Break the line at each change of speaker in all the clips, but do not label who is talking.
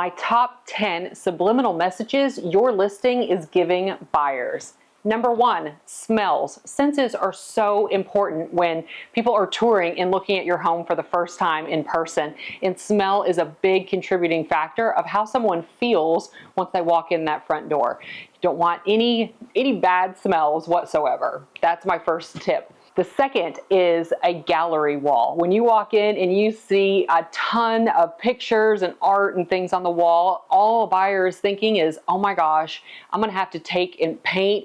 My top 10 subliminal messages your listing is giving buyers. Number 1, smells. Senses are so important when people are touring and looking at your home for the first time in person. And smell is a big contributing factor of how someone feels once they walk in that front door. You don't want any bad smells whatsoever. That's my first tip. The second is a gallery wall. When you walk in and you see a ton of pictures and art and things on the wall, all a buyer is thinking is, oh my gosh, I'm gonna have to take and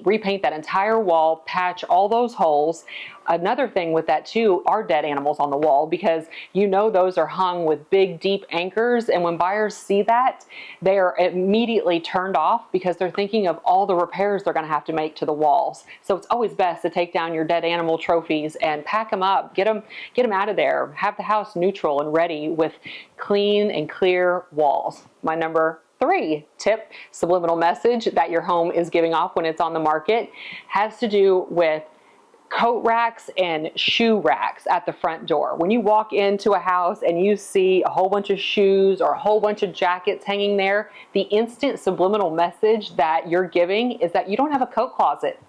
repaint that entire wall, patch all those holes. Another thing with that too are dead animals on the wall, because you know those are hung with big deep anchors, and when buyers see that, they are immediately turned off because they're thinking of all the repairs they're going to have to make to the walls. So it's always best to take down your dead animal trophies and pack them up, get them out of there, have the house neutral and ready with clean and clear walls. My number 3 tip, subliminal message that your home is giving off when it's on the market, has to do with coat racks and shoe racks at the front door. When you walk into a house and you see a whole bunch of shoes or a whole bunch of jackets hanging there, the instant subliminal message that you're giving is that you don't have a coat closet.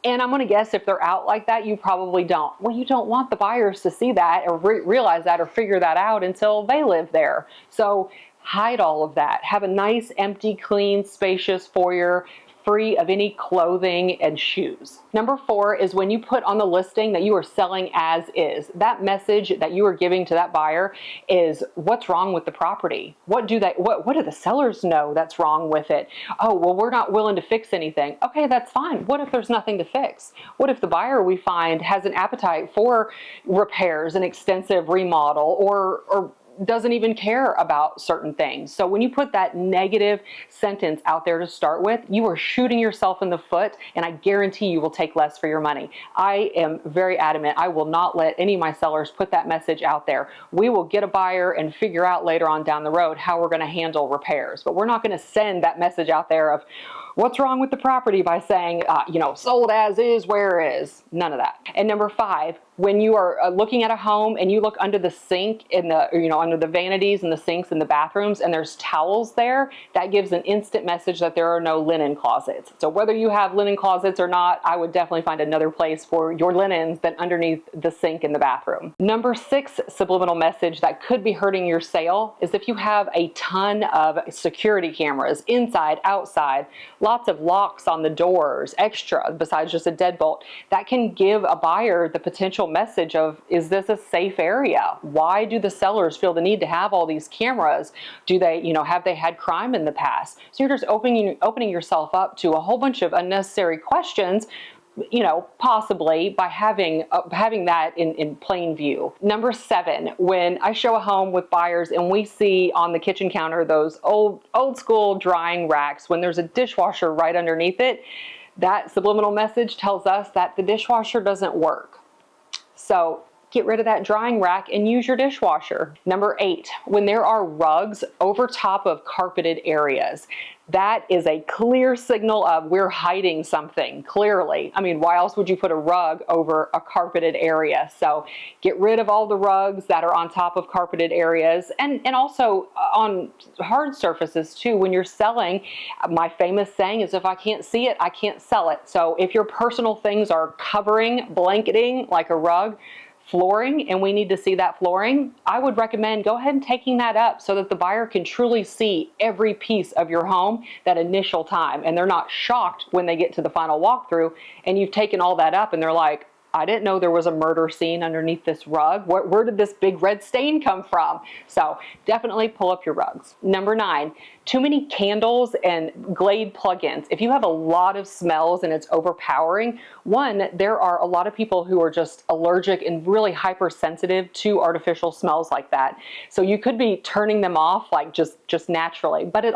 And I'm going to guess if they're out like that, you probably don't. Well, you don't want the buyers to see that or realize that or figure that out until they live there. So hide all of that. Have a nice, empty, clean, spacious foyer, free of any clothing and shoes. Number 4 is when you put on the listing that you are selling as is. That message that you are giving to that buyer is what's wrong with the property. What do the sellers know that's wrong with it? Oh, well, we're not willing to fix anything. Okay, that's fine. What if there's nothing to fix? What if the buyer we find has an appetite for repairs, an extensive remodel, or doesn't even care about certain things? So when you put that negative sentence out there to start with, you are shooting yourself in the foot, and I guarantee you will take less for your money. I am very adamant. I will not let any of my sellers put that message out there. We will get a buyer and figure out later on down the road how we're going to handle repairs, but we're not going to send that message out there of what's wrong with the property by saying, sold as is, where is. None of that. And number 5, when you are looking at a home and you look under the sink under the vanities and the sinks in the bathrooms and there's towels there, that gives an instant message that there are no linen closets. So whether you have linen closets or not, I would definitely find another place for your linens than underneath the sink in the bathroom. Number 6 subliminal message that could be hurting your sale is if you have a ton of security cameras inside, outside, lots of locks on the doors, extra besides just a deadbolt. That can give a buyer the potential message of, is this a safe area? Why do the sellers feel the need to have all these cameras? Do they, have they had crime in the past? So you're just opening yourself up to a whole bunch of unnecessary questions, possibly by having that in plain view. Number 7, when I show a home with buyers and we see on the kitchen counter those old school drying racks, when there's a dishwasher right underneath it, that subliminal message tells us that the dishwasher doesn't work. So get rid of that drying rack and use your dishwasher. Number 8, when there are rugs over top of carpeted areas, that is a clear signal of we're hiding something, clearly. I mean, why else would you put a rug over a carpeted area? So get rid of all the rugs that are on top of carpeted areas, and also on hard surfaces too. When you're selling, my famous saying is, if I can't see it, I can't sell it. So if your personal things are covering, blanketing like a rug, flooring, and we need to see that flooring, I would recommend go ahead and taking that up so that the buyer can truly see every piece of your home that initial time, and they're not shocked when they get to the final walkthrough and you've taken all that up and they're like, I didn't know there was a murder scene underneath this rug. Where did this big red stain come from? So definitely pull up your rugs. Number 9, too many candles and Glade plugins. If you have a lot of smells and it's overpowering, one, there are a lot of people who are just allergic and really hypersensitive to artificial smells like that. So you could be turning them off like just naturally, but it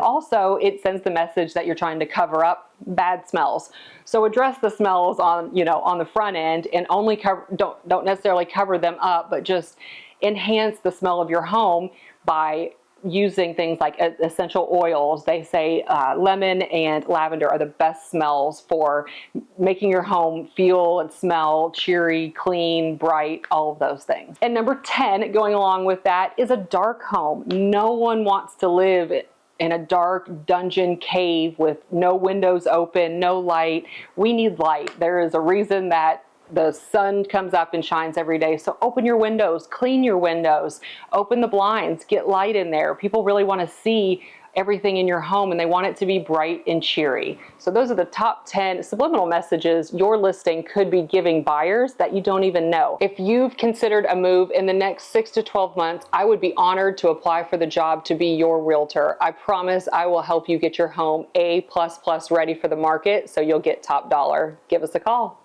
sends the message that you're trying to cover up bad smells. So address the smells on the front end, and only don't necessarily cover them up, but just enhance the smell of your home by using things like essential oils. They say lemon and lavender are the best smells for making your home feel and smell cheery, clean, bright, all of those things. And number 10, going along with that, is a dark home. No one wants to live in a dark dungeon cave with no windows open, no light. We need light. There is a reason that the sun comes up and shines every day. So open your windows, clean your windows, open the blinds, get light in there. People really want to see everything in your home and they want it to be bright and cheery. So those are the top 10 subliminal messages your listing could be giving buyers that you don't even know. If you've considered a move in the next 6 to 12 months, I would be honored to apply for the job to be your realtor. I promise I will help you get your home A++ ready for the market so you'll get top dollar. Give us a call.